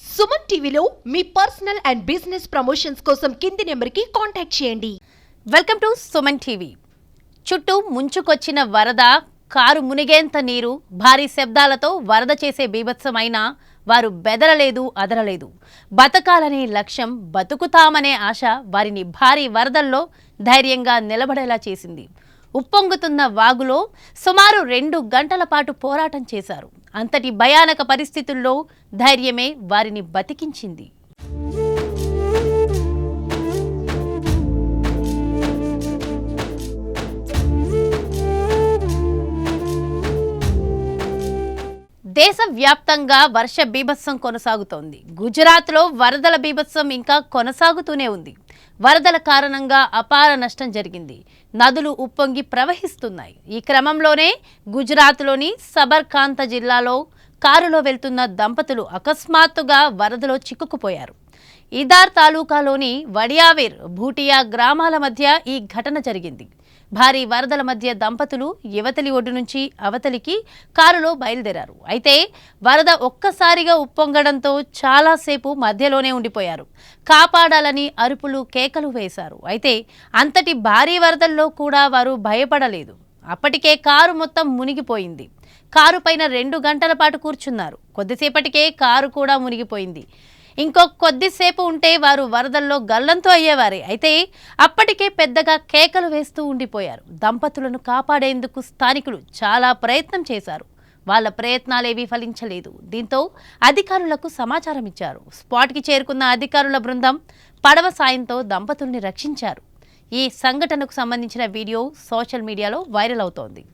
సుమన్ టీవీలో మీ personal and business promotions కోసం కింది నెంబర్కి కాంటాక్ట్ చేయండి. Welcome to Suman TV. చుట్టూ ముంచుకొచ్చిన వరద, కారు మునిగేంత నీరు, భారీ శబ్దాలతో వరద చేసే బీభత్సమైన వారు బెదరలేదు, అదరలేదు. బతకాలనే లక్ష్యం, బతుకుతామనే ఆశ వారిని భారీ వరదల్లో ధైర్యంగా నిలబడేలా చేసింది. ఉప్పొంగుతున్న వాగులో సుమారు 2 గంటల పాటు పోరాటం చేశారు. అంతటి భయానక పరిస్థితుల్లో ధైర్యమే వారిని బతికించింది. దేశవ్యాప్తంగా వర్ష బీభత్సం కొనసాగుతోంది. గుజరాత్లో వరదల బీభత్సం ఇంకా కొనసాగుతూనే ఉంది. వరదల కారణంగా అపార నష్టం జరిగింది. నదులు ఉప్పొంగి ప్రవహిస్తున్నాయి. ఈ క్రమంలోనే గుజరాత్లోని సబర్కాంత జిల్లాలో కారులో వెళ్తున్న దంపతులు అకస్మాత్తుగా వరదలో చిక్కుకుపోయారు. ఇదార్ తాలూకాలోని వడియావేర్, భూటియా గ్రామాల మధ్య ఈ ఘటన జరిగింది. భారీ వరదల మధ్య దంపతులు యువతలి ఒడ్డు నుంచి అవతలికి కారులో బయలుదేరారు. అయితే వరద ఒక్కసారిగా ఉప్పొంగడంతో చాలాసేపు మధ్యలోనే ఉండిపోయారు. కాపాడాలని అరుపులు, కేకలు వేశారు. అయితే అంతటి భారీ వరదల్లో కూడా వారు భయపడలేదు. అప్పటికే కారు మొత్తం మునిగిపోయింది. కారు పైన 2 గంటల పాటు కూర్చున్నారు. కొద్దిసేపటికే కారు కూడా మునిగిపోయింది. ఇంకో కొద్దిసేపు ఉంటే వారు వరదల్లో గల్లంతో అయ్యేవారే. అయితే అప్పటికే పెద్దగా కేకలు వేస్తూ ఉండిపోయారు. దంపతులను కాపాడేందుకు స్థానికులు చాలా ప్రయత్నం చేశారు. వాళ్ళ ప్రయత్నాలేవీ ఫలించలేదు. దీంతో అధికారులకు సమాచారం ఇచ్చారు. స్పాట్కి చేరుకున్న అధికారుల బృందం పడవ సాయంతో దంపతుల్ని రక్షించారు. ఈ సంఘటనకు సంబంధించిన వీడియో సోషల్ మీడియాలో వైరల్ అవుతోంది.